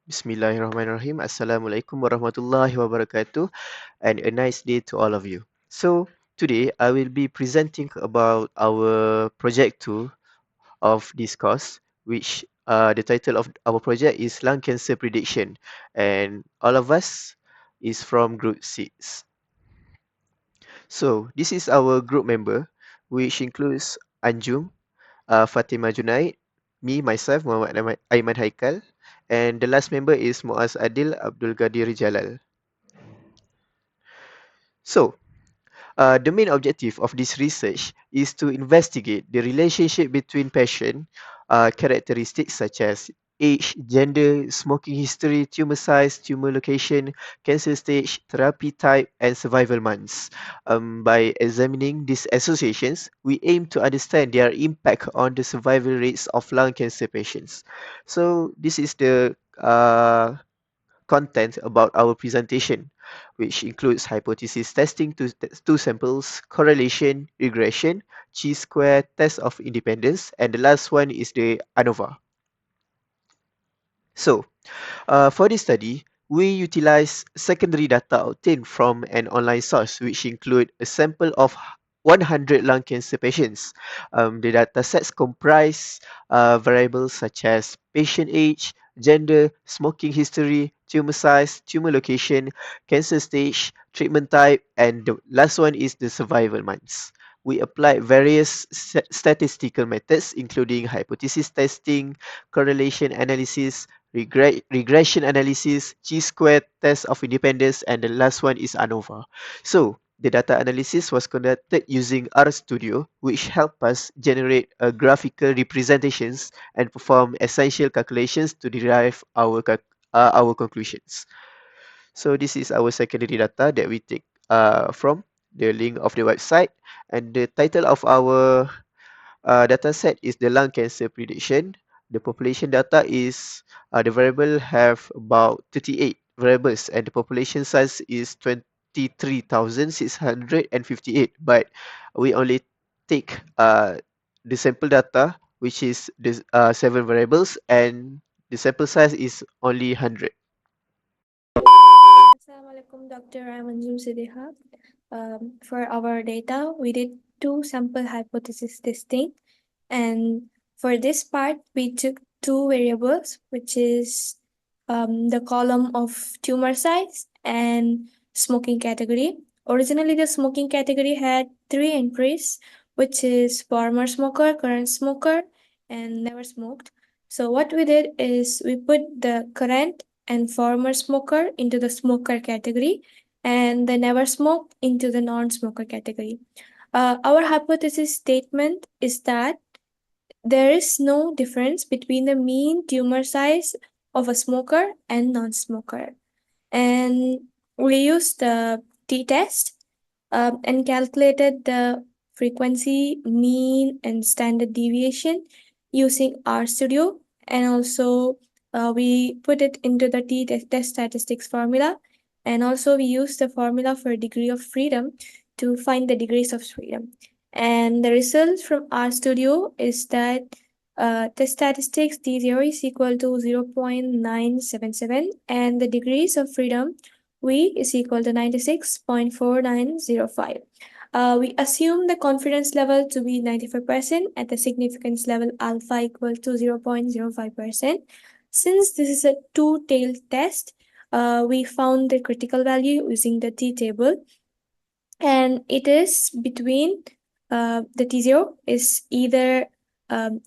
Bismillahirrahmanirrahim. Assalamualaikum warahmatullahi wabarakatuh, and a nice day to all of you. So, today I will be presenting about our project 2 of this course, which the title of our project is Lung Cancer Prediction, and all of us is from Group 6. So, this is our group member, which includes Anjum, Fatema Junaed, me, myself, Muhammad Aiman Haiqal, and the last member is Moaz Abdugadir Jalal. So, the main objective of this research is to investigate the relationship between patient characteristics such as age, gender, smoking history, tumor size, tumor location, cancer stage, therapy type, and survival months. By examining these associations, we aim to understand their impact on the survival rates of lung cancer patients. So, this is the content about our presentation, which includes hypothesis testing to two samples, correlation, regression, chi-square, test of independence, and the last one is the ANOVA. So, for this study, we utilize secondary data obtained from an online source, which include a sample of 100 lung cancer patients. The data sets comprise variables such as patient age, gender, smoking history, tumor size, tumor location, cancer stage, treatment type, and the last one is the survival months. We applied various statistical methods, including hypothesis testing, correlation analysis, regression analysis, chi-square test of independence, and the last one is ANOVA. So, the data analysis was conducted using RStudio, which helped us generate graphical representations and perform essential calculations to derive our conclusions. So, this is our secondary data that we take from the link of the website, and the title of our data set is the lung cancer prediction. The population data is the variable have about 38 variables, and the population size is 23,658. But we only take the sample data, which is the seven variables, and the sample size is only 100. Assalamualaikum, Dr. I'm Anjum Siddiqua. For our data, we did two sample hypothesis testing, and for this part, we took two variables, which is the column of tumor size and smoking category. Originally, the smoking category had three entries, which is former smoker, current smoker, and never smoked. So what we did is we put the current and former smoker into the smoker category and the never smoked into the non-smoker category. Our hypothesis statement is that there is no difference between the mean tumor size of a smoker and non-smoker. And we used the t-test and calculated the frequency, mean, and standard deviation using RStudio. And also, we put it into the t-test statistics formula. And also, we use the formula for degree of freedom to find the degrees of freedom. And the result from RStudio is that the statistics d0 is equal to 0.977 and the degrees of freedom V is equal to 96.4905. We assume the confidence level to be 95% at the significance level alpha equal to 0.05%. Since this is a two-tailed test, we found the critical value using the t-table, and it is between the t0 is either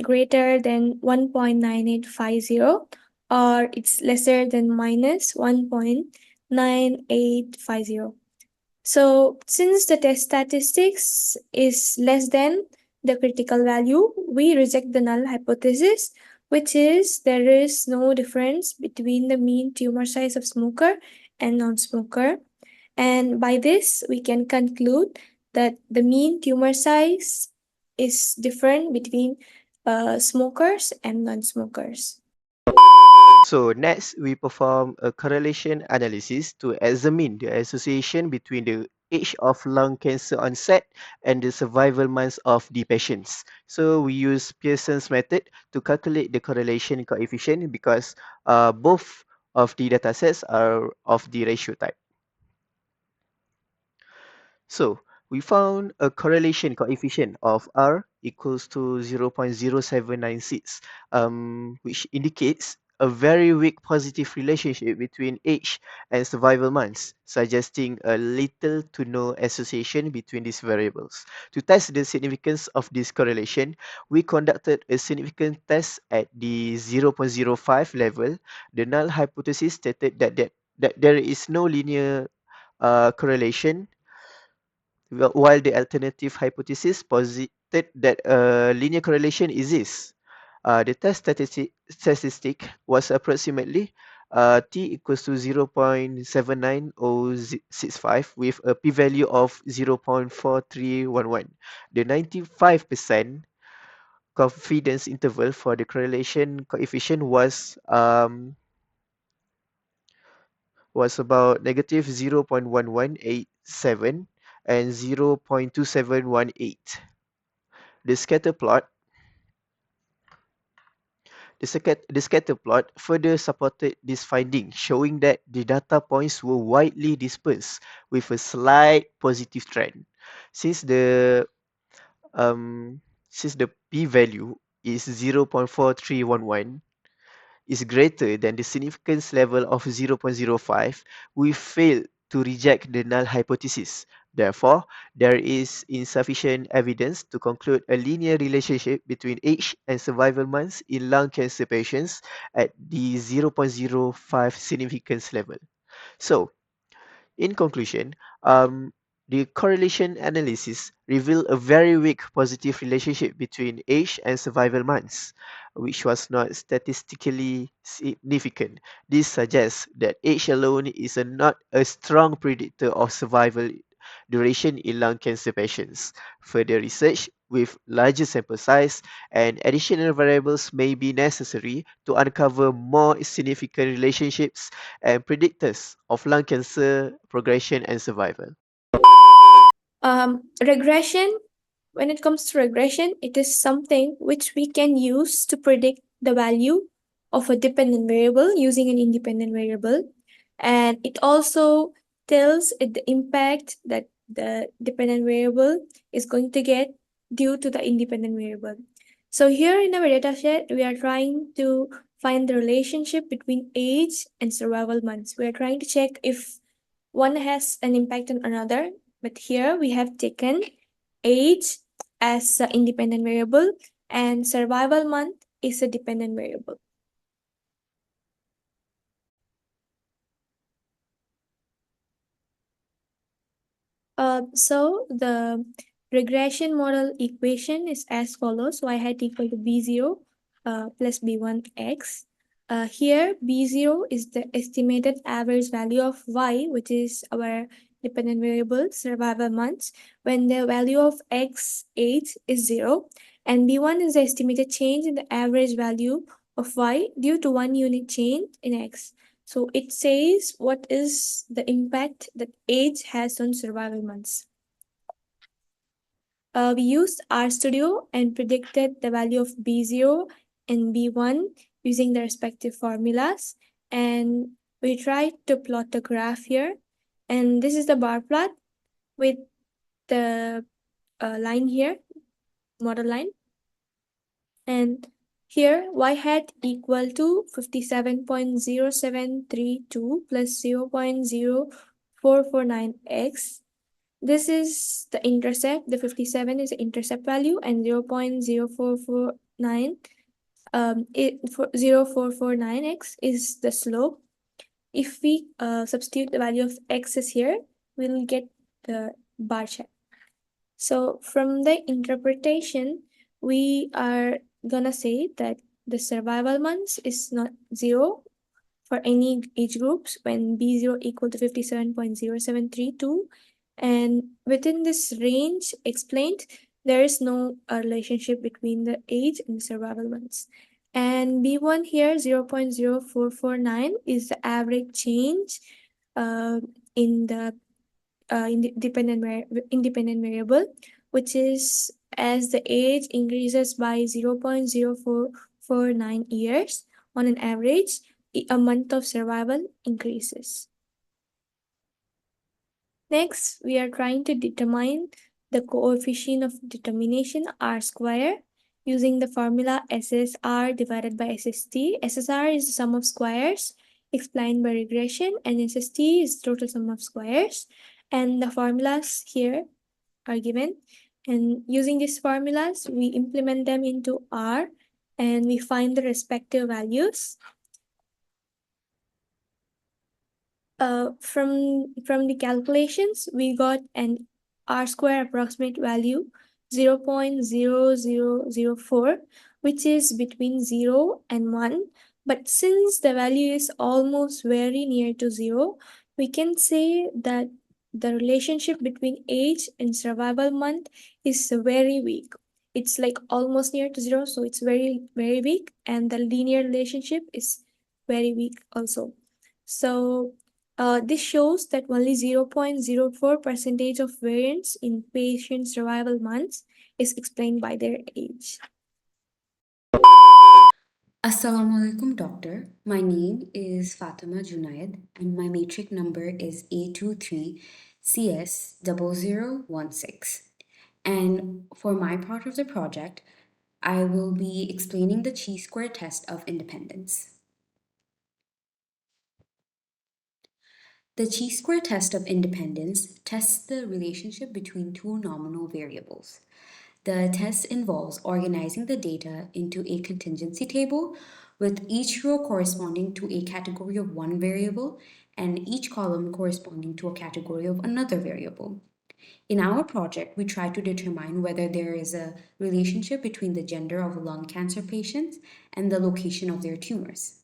greater than 1.9850 or it's lesser than minus 1.9850. So, since the test statistics is less than the critical value, we reject the null hypothesis, which is there is no difference between the mean tumor size of smoker and non-smoker. And by this, we can conclude that the mean tumor size is different between smokers and non-smokers. So next, we perform a correlation analysis to examine the association between the age of lung cancer onset and the survival months of the patients. So we use Pearson's method to calculate the correlation coefficient because both of the datasets are of the ratio type. So we found a correlation coefficient of R equals to 0.0796, which indicates a very weak positive relationship between age and survival months, suggesting a little to no association between these variables. To test the significance of this correlation, we conducted a significance test at the 0.05 level. The null hypothesis stated that there is no linear correlation, while the alternative hypothesis posited that a linear correlation exists. The test statistic was approximately t equals to 0.79065 with a p-value of 0.4311. The 95% confidence interval for the correlation coefficient was about negative 0.1187 and 0.2718. The scatter plot the scatter plot further supported this finding, showing that the data points were widely dispersed with a slight positive trend. Since the um, since the p-value is 0.4311, is greater than the significance level of 0.05, we fail to reject the null hypothesis. Therefore, there is insufficient evidence to conclude a linear relationship between age and survival months in lung cancer patients at the 0.05 significance level. So, in conclusion, the correlation analysis revealed a very weak positive relationship between age and survival months, which was not statistically significant. This suggests that age alone is not a strong predictor of survival duration in lung cancer patients. Further research with larger sample size and additional variables may be necessary to uncover more significant relationships and predictors of lung cancer progression and survival. Regression, when it comes to regression, it is something which we can use to predict the value of a dependent variable using an independent variable. And it also tells it the impact that the dependent variable is going to get due to the independent variable. So here in our dataset, we are trying to find the relationship between age and survival months. We are trying to check if one has an impact on another, but here we have taken age as an independent variable and survival month is a dependent variable. So the regression model equation is as follows: y hat equal to b0 plus b1 x. Here b0 is the estimated average value of y, which is our dependent variable survival months, when the value of x age is 0, and b1 is the estimated change in the average value of y due to 1 unit change in x. So it says what is the impact that age has on survival months. We used RStudio and predicted the value of B0 and B1 using the respective formulas. And we tried to plot the graph here. And this is the bar plot with the line here, model line. And here y hat equal to 57.0732 plus 0.0449x. This is the intercept. The 57 is the intercept value, and 0.0449 0449x is the slope. If we substitute the value of x is here, we'll get the bar chart. So from the interpretation, we are gonna say that the survival months is not 0 for any age groups when B0 equal to 57.0732, and within this range explained, there is no relationship between the age and the survival months. And B1 here, 0.0449, is the average change uh, in the independent variable, which is as the age increases by 0.0449 years on an average, a month of survival increases. Next, we are trying to determine the coefficient of determination R square using the formula SSR divided by SST. SSR is the sum of squares explained by regression, and SST is total sum of squares. And the formulas here are given. And using these formulas, we implement them into R and we find the respective values. From the calculations, we got an R square approximate value 0.0004, which is between 0 and 1. But since the value is almost very near to 0, we can say that the relationship between age and survival month is very weak. It's like almost near to 0, so it's very, very weak, and the linear relationship is very weak also. So this shows that only 0.04% of variance in patient survival months is explained by their age. Assalamu alaikum, doctor. My name is Fatema Junaed, and my matric number is A23CS0016. And for my part of the project, I will be explaining the chi-square test of independence. The chi-square test of independence tests the relationship between two nominal variables. The test involves organizing the data into a contingency table, with each row corresponding to a category of one variable and each column corresponding to a category of another variable. In our project, we try to determine whether there is a relationship between the gender of lung cancer patients and the location of their tumors.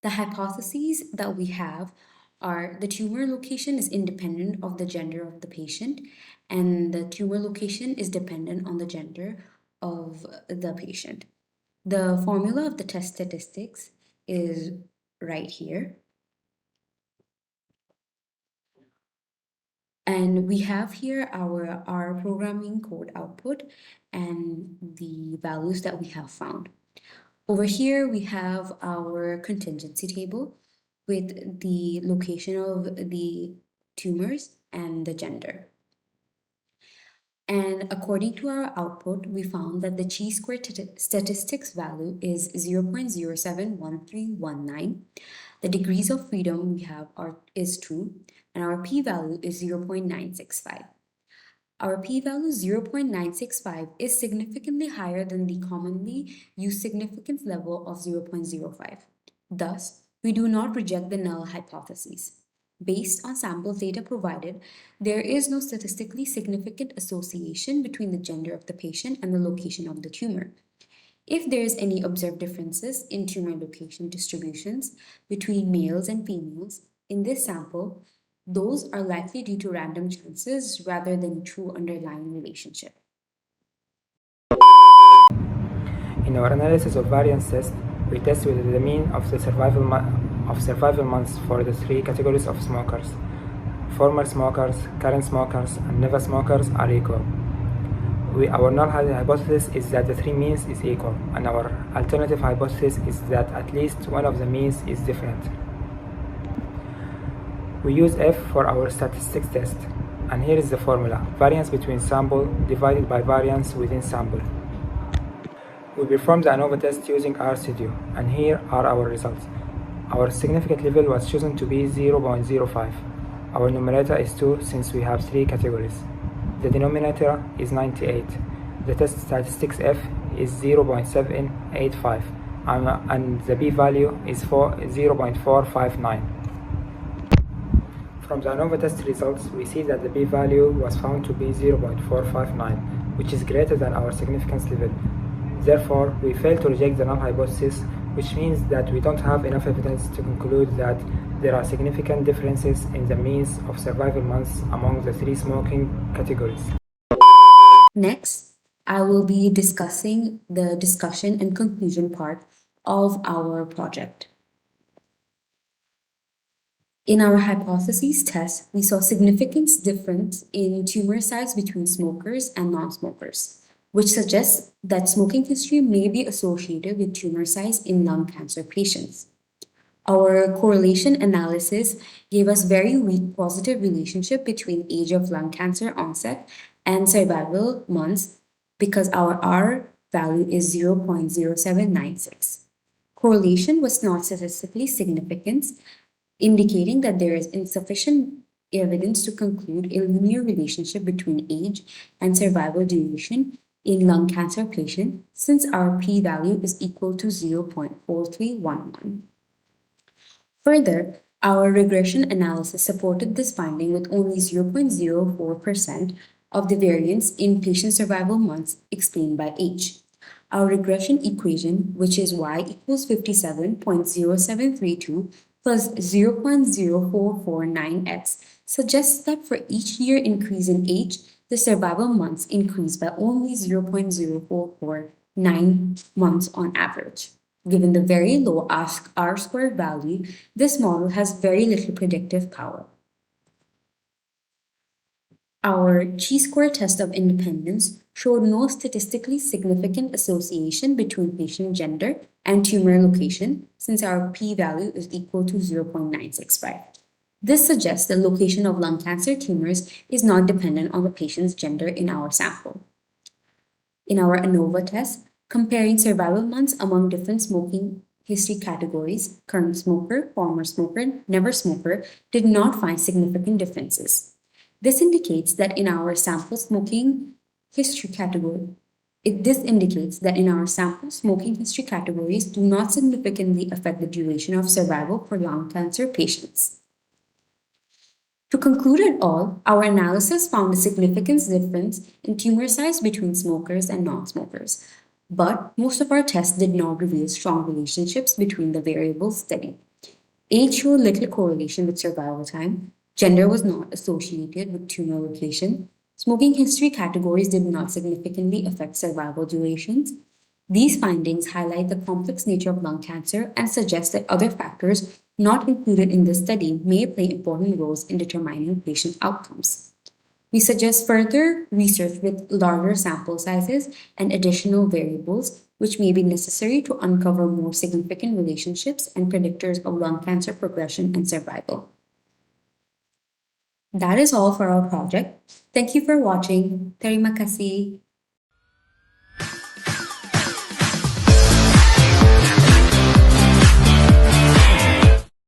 The hypotheses that we have are the tumor location is independent of the gender of the patient, and the tumor location is dependent on the gender of the patient. The formula of the test statistics is right here. And we have here our R programming code output and the values that we have found. Over here, we have our contingency table with the location of the tumors and the gender. And according to our output, we found that the chi-square statistics value is 0.071319. The degrees of freedom we have is 2, and our p-value is 0.965. Our p-value 0.965 is significantly higher than the commonly used significance level of 0.05. Thus, we do not reject the null hypothesis. Based on sample data provided, there is no statistically significant association between the gender of the patient and the location of the tumor. If there is any observed differences in tumor location distributions between males and females in this sample, those are likely due to random chances rather than true underlying relationship. In our analysis of variance test, we test whether the mean of the survival months for the three categories of smokers, former smokers, current smokers, and never smokers are equal. Our null hypothesis is that the three means is equal, and our alternative hypothesis is that at least one of the means is different. We use F for our statistics test, and here is the formula: variance between sample divided by variance within sample. We performed the ANOVA test using RStudio, and here are our results. Our significant level was chosen to be 0.05. Our numerator is 2 since we have 3 categories. The denominator is 98. The test statistics F is 0.785, and the p-value is 0.459. From the ANOVA test results, we see that the p-value was found to be 0.459, which is greater than our significance level. Therefore, we fail to reject the null hypothesis, which means that we don't have enough evidence to conclude that there are significant differences in the means of survival months among the 3 smoking categories. Next, I will be discussing the discussion and conclusion part of our project. In our hypotheses test, we saw significant difference in tumor size between smokers and non-smokers. which suggests that smoking history may be associated with tumor size in lung cancer patients. Our correlation analysis gave us very weak positive relationship between age of lung cancer onset and survival months because our R value is 0.0796. Correlation was not statistically significant, indicating that there is insufficient evidence to conclude a linear relationship between age and survival duration in lung cancer patients since our p-value is equal to 0.4311. Further, our regression analysis supported this finding with only 0.04% of the variance in patient survival months explained by age. Our regression equation, which is y equals 57.0732 plus 0.0449x, suggests that for each year increase in age, the survival months increase by only 0.0449 months on average. Given the very low R-squared value, this model has very little predictive power. Our chi-square test of independence showed no statistically significant association between patient gender and tumor location since our p-value is equal to 0.965. This suggests the location of lung cancer tumors is not dependent on the patient's gender in our sample. In our ANOVA test, comparing survival months among different smoking history categories, current smoker, former smoker, never smoker, did not find significant differences. This indicates that in our sample smoking history category, smoking history categories do not significantly affect the duration of survival for lung cancer patients. To conclude it all, our analysis found a significant difference in tumor size between smokers and non-smokers, but most of our tests did not reveal strong relationships between the variables studied. Age showed little correlation with survival time, gender was not associated with tumor location, smoking history categories did not significantly affect survival durations. These findings highlight the complex nature of lung cancer and suggest that other factors not included in this study may play important roles in determining patient outcomes. We suggest further research with larger sample sizes and additional variables, which may be necessary to uncover more significant relationships and predictors of lung cancer progression and survival. That is all for our project. Thank you for watching. Terima kasih.